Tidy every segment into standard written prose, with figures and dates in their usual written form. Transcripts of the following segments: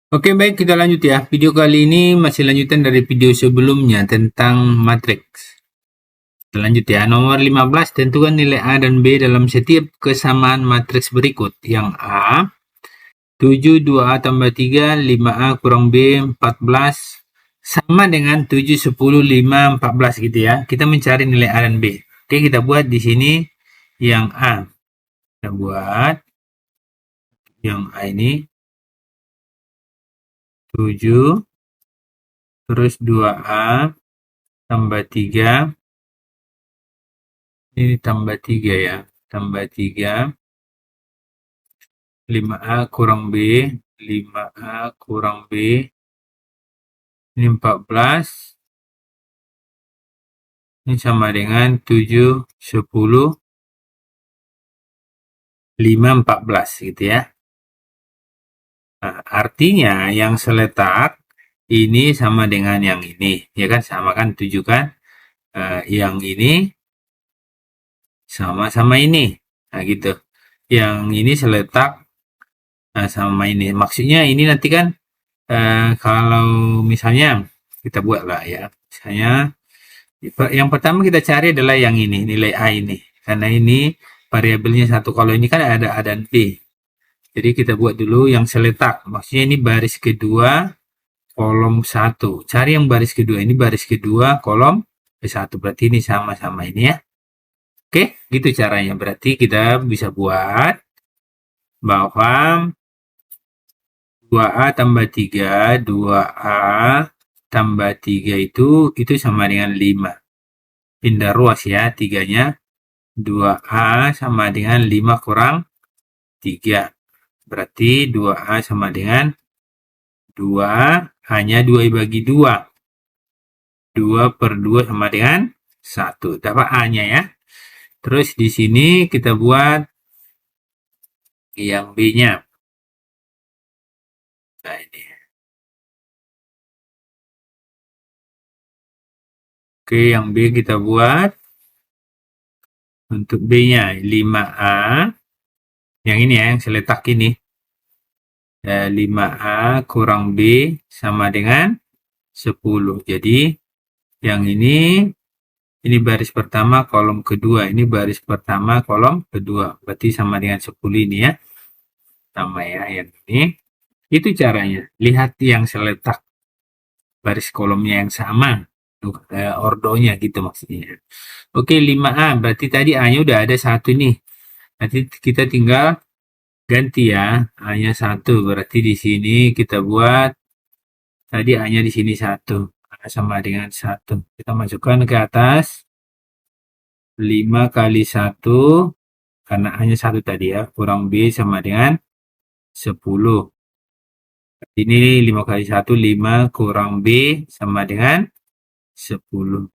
Oke, baik, kita lanjut ya. Video kali ini masih lanjutan dari video sebelumnya tentang matriks. Kita lanjut ya. Nomor 15, tentukan nilai A dan B dalam setiap kesamaan matriks berikut. Yang A, 7, 2A tambah 3, 5A kurang B, 14, sama dengan 7, 10, 5, 14 gitu ya. Kita mencari nilai A dan B. Oke, kita buat di sini yang A. Kita buat yang A ini 7, terus 2A tambah 3, ini tambah 3 ya, tambah 3, 5A kurang B, 5A kurang B, ini 14, ini sama dengan 7, 10, 5, 14 gitu ya. Nah, artinya yang seletak ini sama dengan yang ini, ya kan, sama kan 7 kan. Yang ini sama-sama ini, nah gitu. Yang ini seletak sama ini, maksudnya ini nanti kan kalau misalnya kita buat lah ya, misalnya yang pertama kita cari adalah yang ini, nilai A ini, karena ini variabelnya satu. Kalau ini kan ada A dan B, jadi kita buat dulu yang seletak, maksudnya ini baris kedua kolom 1. Cari yang baris kedua, ini baris kedua kolom ke-1, berarti ini sama-sama ini ya. Oke, gitu caranya. Berarti kita bisa buat bahwa 2A tambah 3, 2A tambah 3 itu sama dengan 5. Pindah ruas ya, 3-nya. 2A sama dengan 5 kurang 3. Berarti 2A sama dengan 2, hanya 2 dibagi 2. 2 per 2 sama dengan 1. Dapat A-nya ya. Terus di sini kita buat yang B-nya. Nah, ini. Oke, yang B kita buat. Untuk B-nya 5A. Yang ini ya, yang seletak ini. 5A kurang B sama dengan 10. Jadi yang ini baris pertama kolom kedua, ini baris pertama kolom kedua, berarti sama dengan 10 ini ya, sama ya yang ini. Itu caranya, lihat yang seletak baris kolomnya yang sama, ordonya gitu maksudnya. Oke, 5A berarti tadi A-nya udah ada 1 nih, nanti kita tinggal ganti ya, A-nya 1, berarti di sini kita buat tadi A-nya di sini 1, A sama dengan 1, kita masukkan ke atas. 5 kali 1, karena hanya 1 tadi ya, kurang B sama dengan 10. Ini 5 kali 1, 5 kurang B sama dengan 10.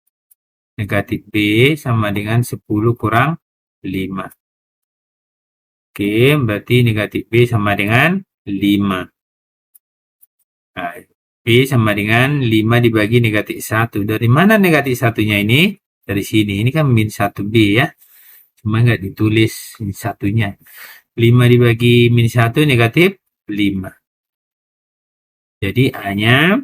Negatif B sama dengan 10 kurang 5. Oke, berarti negatif B sama dengan 5. Nah, B sama dengan 5 dibagi negatif 1. Dari mana negatif 1-nya ini? Dari sini. Ini kan min 1B ya. Cuma nggak ditulis min 1-nya. 5 dibagi min 1 negatif 5. Jadi A-nya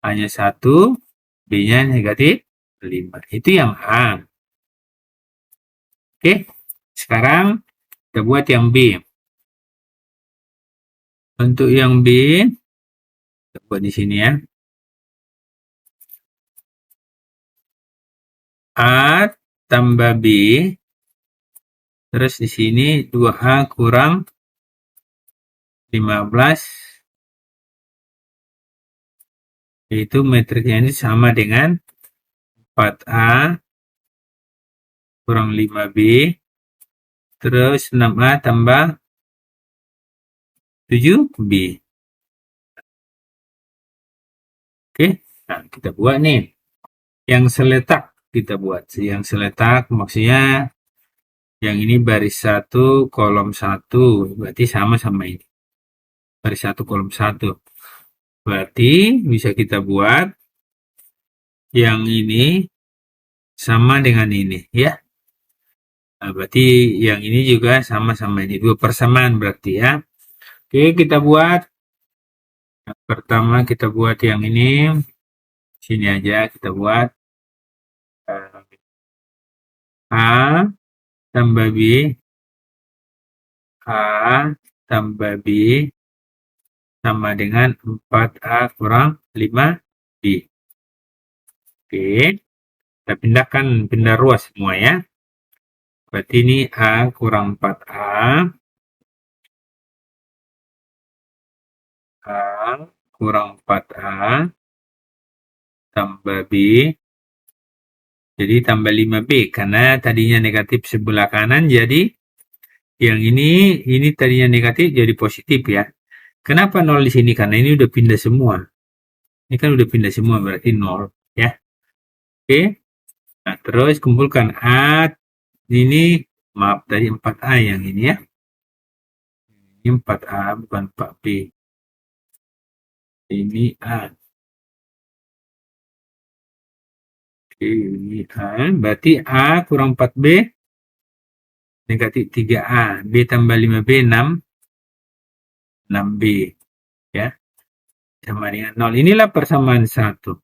1, B-nya negatif 5. Itu yang A. Oke, sekarang kita buat yang B. Untuk yang B, kita buat di sini ya. A tambah B, terus di sini 2A kurang 15, yaitu matriksnya ini sama dengan 4A kurang 5B, terus 6A tambah 7B. Oke, nah kita buat nih. Yang seletak kita buat. Yang seletak maksudnya yang ini baris 1 kolom 1, berarti sama-sama ini. Baris 1 kolom 1. Berarti bisa kita buat yang ini sama dengan ini ya. Nah, berarti yang ini juga sama-sama ini. 2 persamaan berarti ya. Oke, kita buat Pertama kita buat yang ini, sini aja kita buat A tambah B, A tambah B sama dengan 4A kurang 5B. Oke, kita pindah ruas semua ya. Berarti ini A kurang 4A, A kurang 4A, tambah B, jadi tambah 5B, karena tadinya negatif sebelah kanan, jadi yang ini tadinya negatif jadi positif ya. Kenapa 0 di sini? Karena ini udah pindah semua. Ini kan udah pindah semua, berarti 0 ya. Oke, nah terus kumpulkan A, ini maaf tadi 4A yang ini ya. Ini 4A bukan 4B. Ini A. Oke, ini A. Berarti A kurang 4B negatif 3A. B tambah 5B 6B ya. Sama dengan 0. Inilah persamaan 1.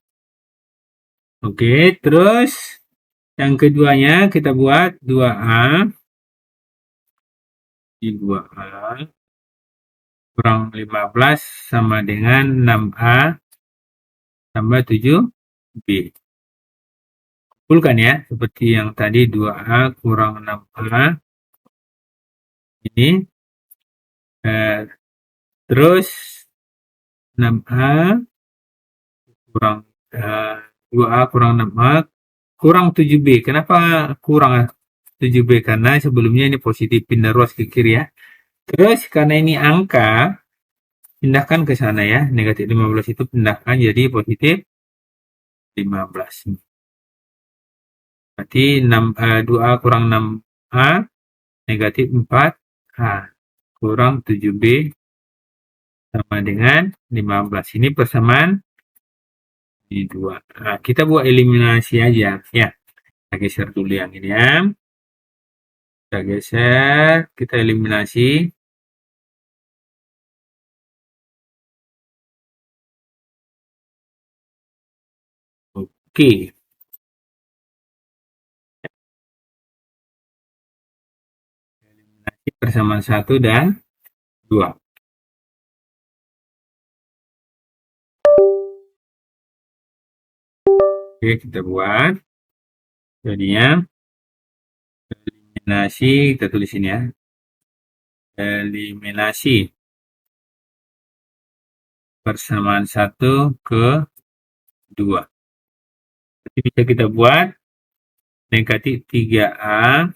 Oke, terus yang keduanya kita buat 2A. Di 2A kurang 15 sama dengan 6A tambah 7B. Kumpulkan ya, seperti yang tadi 2A kurang 6A. Ini. Terus 6A kurang 2A kurang 6A kurang 7B. Kenapa kurang 7B? Karena sebelumnya ini positif, pindah ruas ke kiri ya. Terus karena ini angka, pindahkan ke sana ya. Negatif 15 itu pindahkan jadi positif 15. Berarti 2A kurang 6A negatif 4A kurang 7B sama dengan 15. Ini persamaan di 2. Nah, kita buat eliminasi aja ya. Kita geser dulu yang ini ya. Kita geser, kita eliminasi. Oke. Eliminasi persamaan 1 dan 2. Oke, kita buat. Jadinya eliminasi, kita tulis ini ya. Eliminasi persamaan 1 ke 2. Jadi bisa kita buat negatif 3A.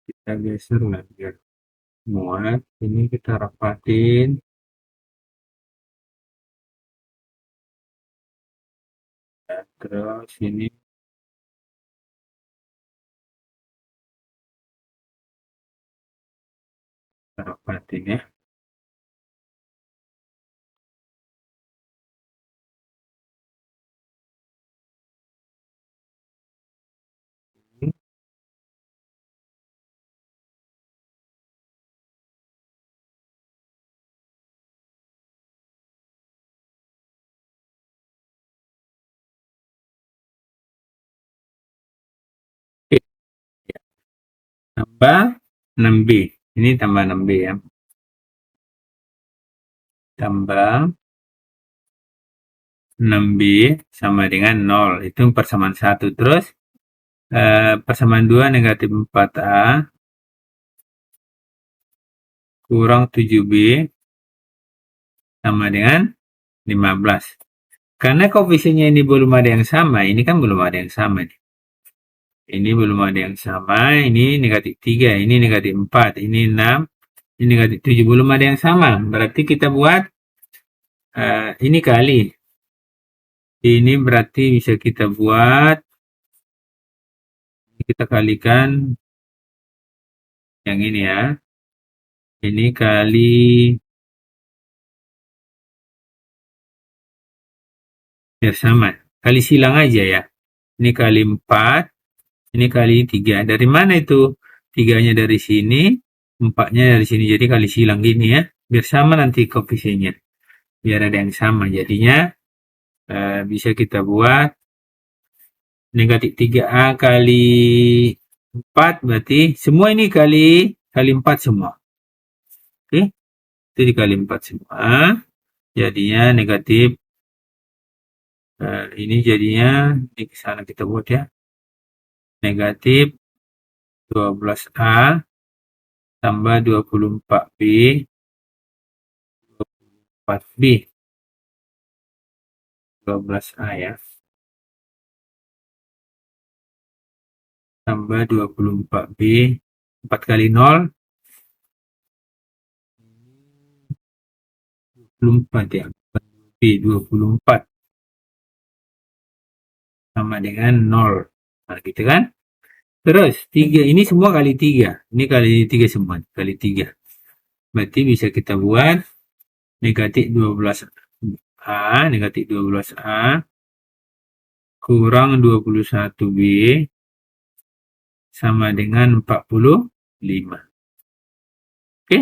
Kita geser lah biar muat. Ini kita rapatin. Terus ini rapatin ya. Oke, tambah 6B. Ini tambah 6B ya. Tambah 6B sama dengan 0. Itu persamaan 1. Terus persamaan 2 negatif 4A kurang 7B sama dengan 15. Karena koefisiennya ini belum ada yang sama, ini kan belum ada yang sama nih. Ini belum ada yang sama, ini negatif 3, ini negatif 4, ini 6, ini negatif 7, belum ada yang sama. Berarti kita buat ini kali. Ini berarti bisa kita buat, kita kalikan yang ini ya. Ini kali ya sama, kali silang aja ya. Ini kali 4, ini kali 3. Dari mana itu? 3-nya dari sini, 4-nya dari sini, jadi kali silang gini ya. biar sama nanti koefisiennya, biar ada yang sama. Jadinya bisa kita buat negatif 3A kali 4 berarti semua ini kali 4 semua. Oke, itu dikali 4 semua. Jadinya negatif ini jadinya di sana kita buat ya. Negatif 12A tambah 24B 4B 12A ya. Tambah 24B 4 kali 0 24 ya. B 24 sama dengan 0. Nah, gitu kan? Terus 3 ini semua kali 3. Ini kali 3 semua, kali 3. Berarti bisa kita buat negatif 12A, negatif 12A kurang 21B sama dengan 45. Oke,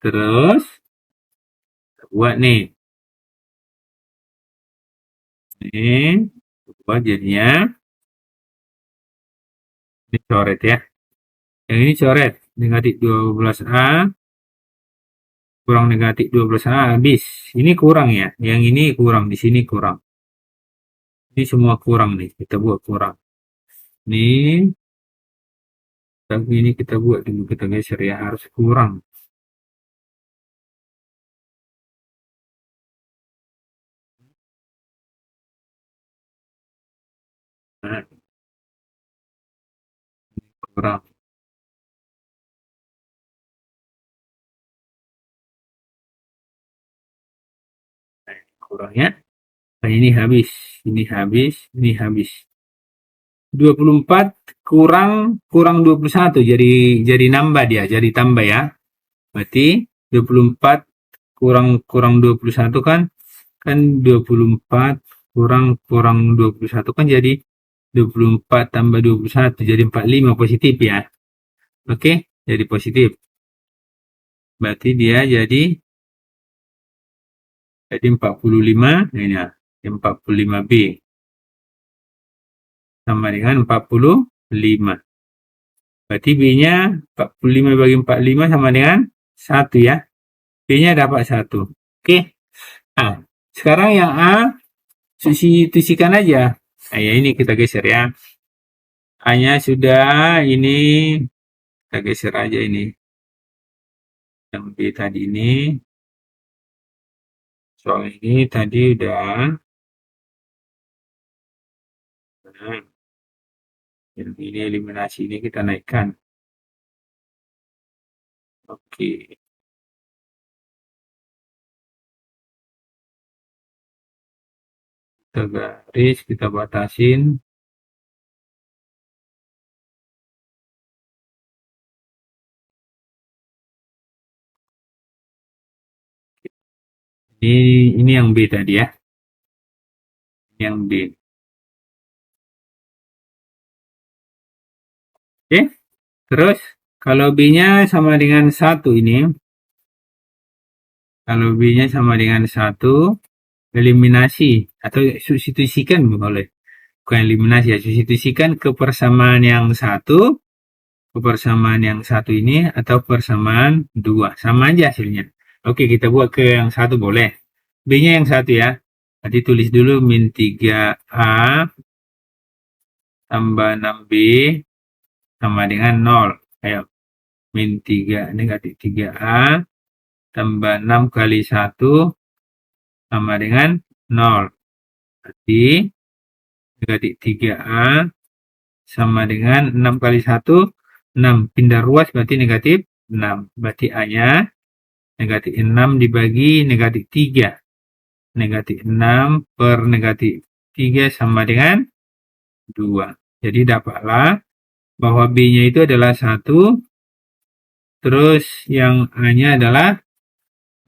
terus kita buat nih. Ini buat jadinya ini coret ya. Yang ini coret negatif 12A kurang negatif 12A habis. Ini kurang ya. Yang ini kurang, di sini kurang. Ini semua kurang nih, kita buat kurang. Ini tapi ini kita buat dulu, kita geser ya, harus kurang. Nah, kurang. Nah, kurang ya. Nah, ini habis, ini habis, ini habis. 24 kurang 21 jadi nambah dia, jadi tambah ya. Berarti 24 kurang 21 kan 24 kurang 21 kan jadi 24 tambah 21 jadi 45 positif ya. Oke, jadi positif. Berarti dia jadi 45 ini ya, 45B sama dengan 45. Berarti B-nya 45 bagi 45 sama dengan 1 ya. B-nya dapat 1. Oke. Nah, sekarang yang A substitusikan aja. Nah, ya ini kita geser ya. A-nya sudah, ini kita geser aja ini. Yang B tadi ini. Soal ini tadi udah. Nah, yang ini eliminasi ini kita naikkan. Oke. Kita garis, kita batasin. Ini yang B tadi ya. Yang B. Oke. Terus kalau B-nya sama dengan 1 ini. Kalau B-nya sama dengan 1, eliminasi atau substitusikan boleh. Bukan eliminasi ya, substitusikan ke persamaan yang 1, ke persamaan yang 1 ini atau persamaan 2. Sama aja hasilnya. Oke, kita buat ke yang 1 boleh. B-nya yang 1 ya. Nanti tulis dulu min 3A tambah 6B sama dengan 0. Ayo. Min 3 negatif 3A tambah 6 kali 1 sama dengan 0. Berarti negatif 3A sama dengan 6 kali 1, 6. Pindah ruas berarti negatif 6. Berarti A-nya negatif 6 dibagi negatif 3. Negatif 6 per negatif 3 sama dengan 2. Jadi dapatlah bahwa B-nya itu adalah 1, terus yang A-nya adalah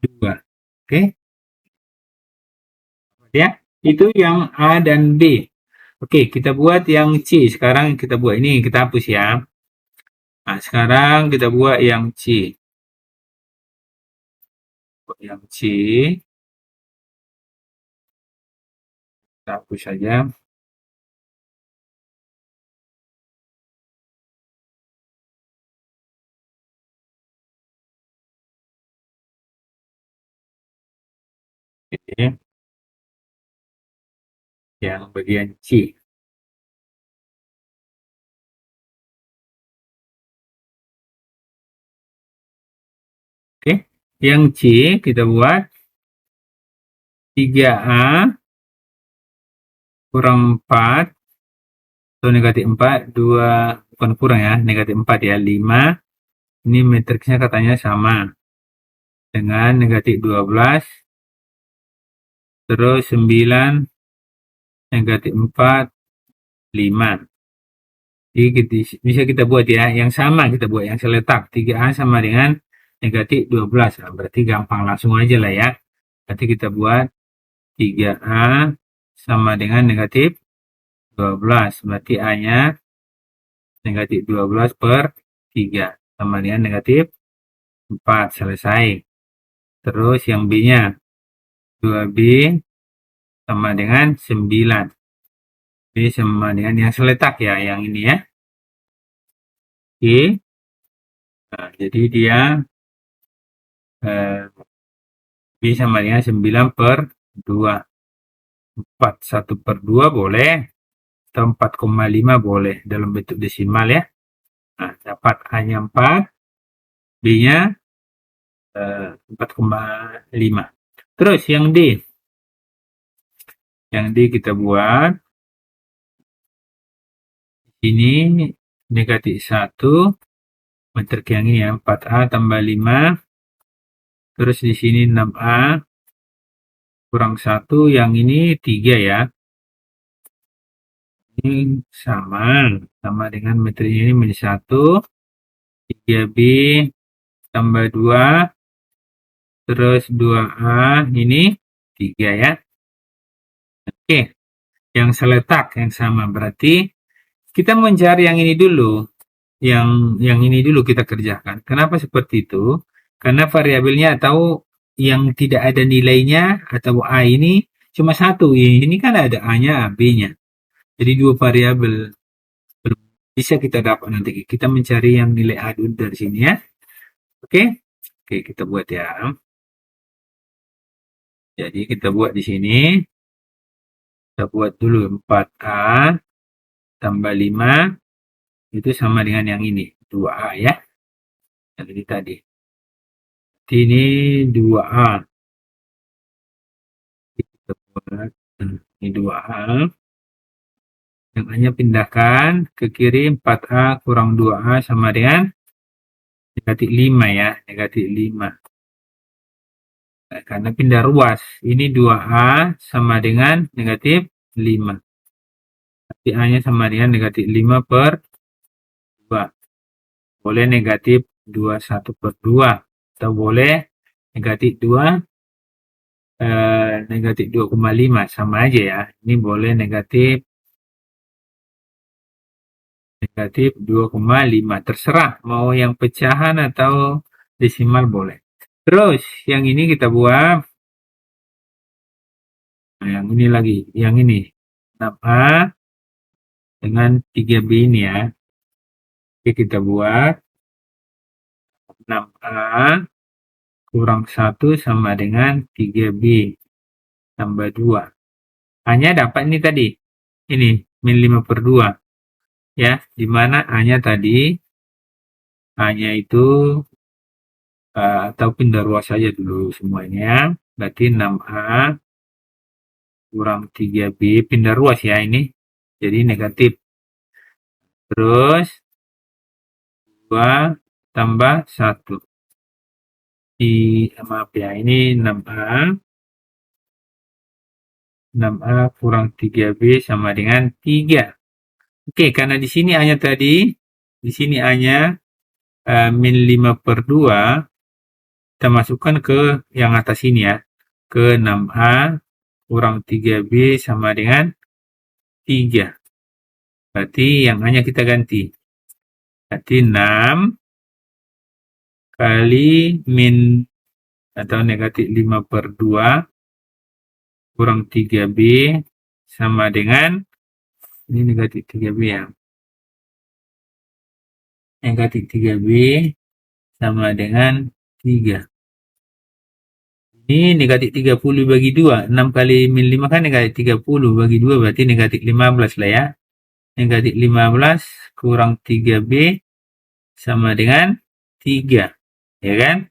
2. Oke? Ya, itu yang A dan B. Oke, kita buat yang C. Sekarang kita buat ini, kita hapus ya. Nah, sekarang kita buat yang C. Yang C, kita hapus saja. Oke, yang bagian C. Oke, yang C kita buat 3A kurang 4 atau negatif 4, 2, bukan kurang ya, negatif 4 ya, 5. Ini matriksnya katanya sama dengan negatif 12, terus 9, negatif 4, 5. Jadi bisa kita buat ya, yang sama kita buat, yang seletak. 3A sama dengan negatif 12. Nah, berarti gampang, langsung aja lah ya. Berarti kita buat 3A sama dengan negatif 12. Berarti A-nya negatif 12 per 3. Sama dengan negatif 4. Selesai. Terus yang B-nya. 2B sama dengan 9. B sama dengan yang seletak ya, yang ini ya. Oke. Nah, jadi dia B sama dengan 9 per 2. 4, 1 per 2 boleh, atau 4,5 boleh dalam bentuk desimal ya. Nah, dapat A-nya 4, B-nya 4,5. Terus yang D. Yang D kita buat. Ini negatif 1. Metrik yang ini ya, 4A tambah 5. Terus di sini 6A kurang 1. Yang ini 3 ya. Ini sama dengan metriknya ini menjadi 1. 3B tambah 2. Terus 2A ini 3 ya. Oke, yang seletak yang sama berarti kita mencari yang ini dulu. Yang ini dulu kita kerjakan. Kenapa seperti itu? Karena variabelnya atau yang tidak ada nilainya atau A ini cuma satu. Ini kan ada A-nya, B-nya. Jadi dua variabel bisa kita dapat nanti. Kita mencari yang nilai A dulu dari sini ya. Oke? Oke, kita buat ya. Jadi kita buat di sini. Kita buat dulu 4A tambah 5 itu sama dengan yang ini, 2A ya. Yang ini tadi. Ini 2A. Kita buat ini 2A. Yang A-nya pindahkan ke kiri, 4A kurang 2A sama dengan negatif 5 ya, negatif 5. Nah, karena pindah ruas, ini 2A sama dengan negatif 5. Nanti A-nya sama dengan negatif 5 per 2. Boleh negatif 21 per 2. Atau boleh negatif 2, negatif 2,5. Sama aja ya. Ini boleh negatif 2,5. Terserah. Mau yang pecahan atau desimal boleh. Terus yang ini kita buat. Nah, yang ini lagi. Yang ini. 6A dengan 3B ini ya. Oke, kita buat 6A kurang 1 sama dengan 3B tambah 2. A-nya dapat ini tadi. Ini, min 5 per 2. Ya, dimana A-nya tadi, A-nya itu, atau pindah ruas saja dulu semuanya. Berarti 6A kurang 3B, pindah ruas ya ini. Jadi negatif. Terus 2 tambah 1. Maaf ya, ini 6A kurang 3B sama dengan 3. Oke, karena di sini A-nya tadi, di sini A-nya min 5 per 2, kita masukkan ke yang atas ini ya, ke 6A kurang 3B sama dengan 3. Berarti yang A-nya kita ganti. Berarti 6 kali min atau negatif 5/2 kurang 3B sama dengan, ini negatif 3B ya, negatif 3B sama dengan 3. Ini negatif 30 bagi 2. 6 kali min 5 kan negatif 30 bagi 2 berarti negatif 15 lah ya. Negatif 15 kurang 3B sama dengan 3. Ya kan?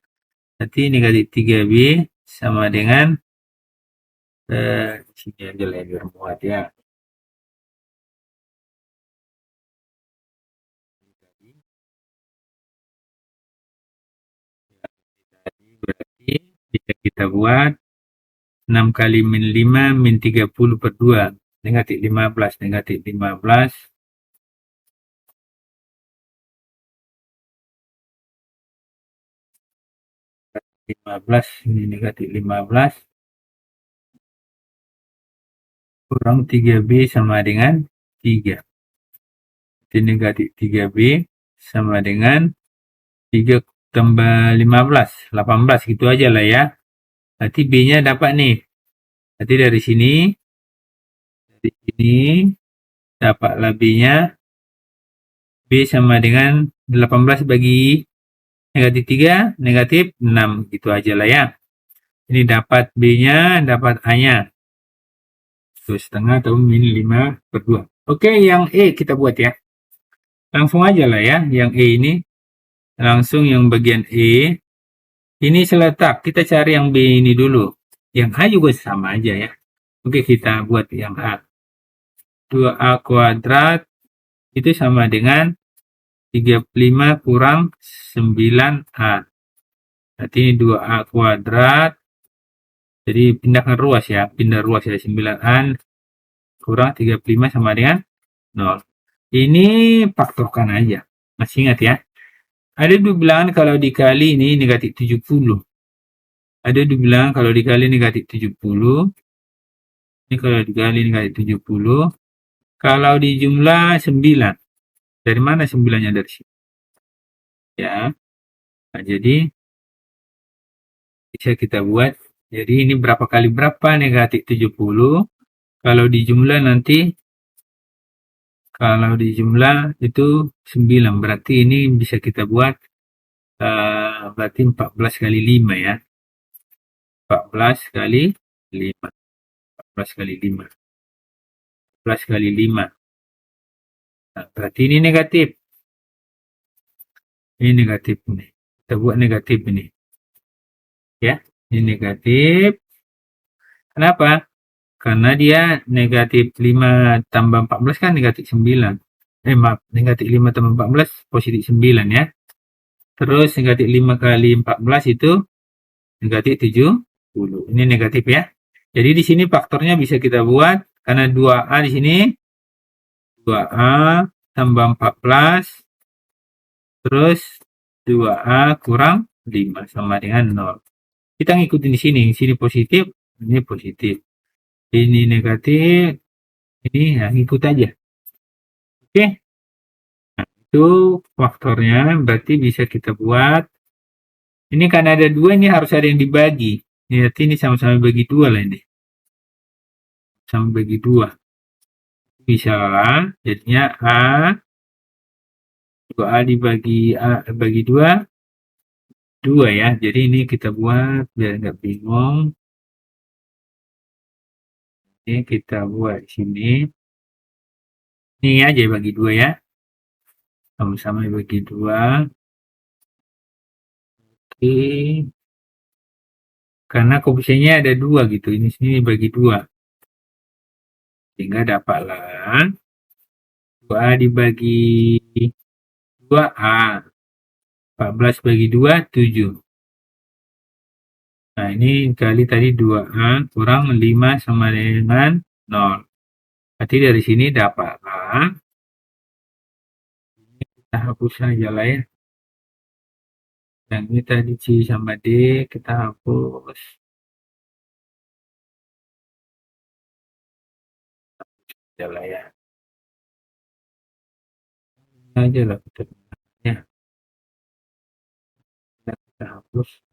Berarti negatif 3B sama dengan sini aja lah biar muat ya. Berarti bisa kita buat 6 kali min 5 min 30/2. Negatif 15. Negatif 15 15, ini negatif 15 kurang 3B sama dengan 3. Jadi negatif 3B sama dengan 3 tambah 15, 18 gitu aja lah ya. Berarti B-nya dapat nih. Berarti dari sini dapatlah B-nya. B sama dengan 18 bagi negatif 3, negatif 6 gitu aja lah ya. Ini dapat B-nya, dapat A-nya. 2,5 atau min 5/2. Oke, yang E kita buat ya. Langsung aja lah ya, yang E ini. Langsung yang bagian E. Ini seletak, kita cari yang B ini dulu. Yang A juga sama aja ya. Oke, kita buat yang A. 2A kuadrat itu sama dengan 35 kurang 9A. Berarti ini 2A kuadrat. Jadi pindahkan ruas ya. Pindah ruas ya. 9A kurang 35 sama dengan 0. Ini faktorkan aja. Masih ingat ya. Ada dua bilangan kalau dikali ini negatif 70. Ada dua bilangan kalau dikali negatif 70. Ini kalau dikali negatif 70. Kalau dijumlah 9. Dari mana 9-nya? Dari sini. Ya. Nah, jadi bisa kita buat. Jadi ini berapa kali berapa negatif 70. Kalau dijumlah nanti, kalau dijumlah itu 9. Berarti ini bisa kita buat berarti 14 kali 5 ya. 14 kali 5. 14 kali 5. 14 kali 5. Nah, berarti ini negatif. Ini negatif nih. Kita buat negatif ini. Ya, ini negatif. Kenapa? Karena dia negatif 5 tambah 14 kan negatif 9. Maaf, negatif 5 tambah 14 positif 9 ya. Terus negatif 5 kali 14 itu negatif 70. Ini negatif ya. Jadi di sini faktornya bisa kita buat karena 2A di sini 2A tambah 14 terus 2A kurang 5 sama dengan 0. Kita ngikutin di sini positif, ini positif. Ini negatif, ini ya, ngikut aja. Oke. Nah, itu faktornya berarti bisa kita buat. Ini karena ada 2 ini harus ada yang dibagi. Berarti ini sama-sama bagi 2 lah ini. Sama bagi 2. Bisa lah, jadinya A 2A dibagi A bagi 2 2 ya. Jadi ini kita buat biar nggak bingung. Ini kita buat di sini. Ini aja bagi 2 ya. Sama-sama bagi 2. Oke. Karena koefisiennya ada 2 gitu. Ini sini bagi 2. Sehingga dapatlah 2A dibagi 2A. 14 bagi 2, 7. Nah, ini kali tadi 2A kurang 5 sama dengan 0. Berarti dari sini dapatlah. Kita hapus saja lah ya. Dan ini tadi C sama D kita hapus. Saja lah ya. Ini aja lah kita. Ya, kita hapus.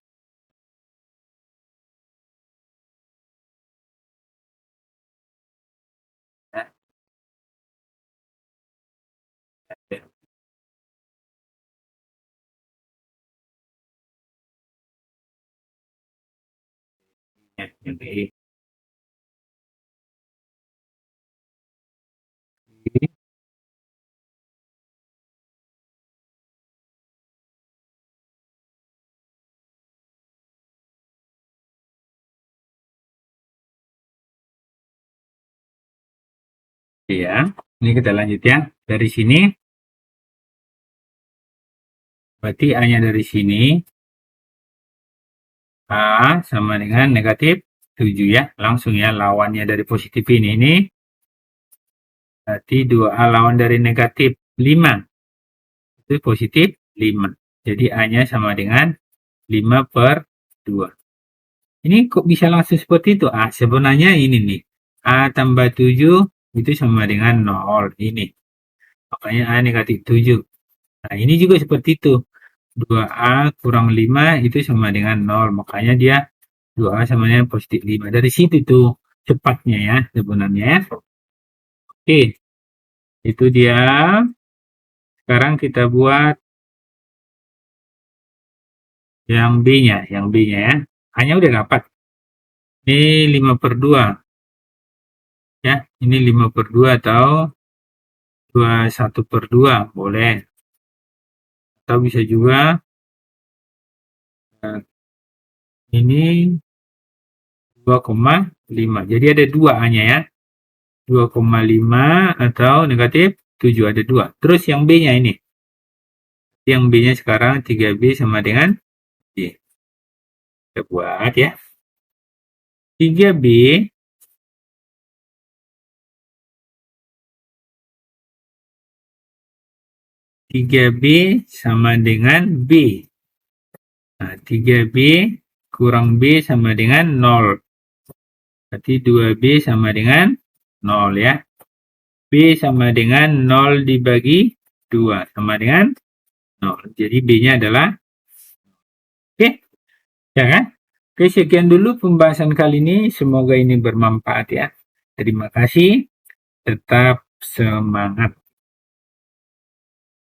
Ya, yang E. Ya, ini kita lanjut ya. Dari sini, berarti A-nya dari sini, A sama dengan negatif 7 ya. Langsung ya, lawannya dari positif ini berarti 2A lawan dari negatif 5. Itu positif 5. Jadi A-nya sama dengan 5 per 2. Ini kok bisa langsung seperti itu? Sebenarnya ini nih. A tambah 7 itu sama dengan 0. Ini. Makanya A negatif 7. Nah, ini juga seperti itu. 2A kurang 5 itu sama dengan 0. Makanya dia 2A sama dengan positif 5. Dari situ tuh cepatnya ya sebenarnya ya. Oke, itu dia. Sekarang kita buat yang B-nya. Yang B-nya ya. A-nya udah dapat. Ini 5 per 2. Ya, ini 5 per 2 atau 21 per 2. Boleh. Atau bisa juga ini 2,5. Jadi ada 2 A-nya ya. 2,5 atau negatif 7 ada 2. Terus yang B-nya ini. Yang B-nya sekarang 3B sama dengan B. Kita buat ya. 3B 3B sama dengan B. Nah, 3B kurang B sama dengan 0. Berarti 2B sama dengan 0 ya. B sama dengan 0 dibagi 2 sama dengan 0. Jadi B-nya adalah oke. Ya kan? Oke, sekian dulu pembahasan kali ini. Semoga ini bermanfaat ya. Terima kasih. Tetap semangat.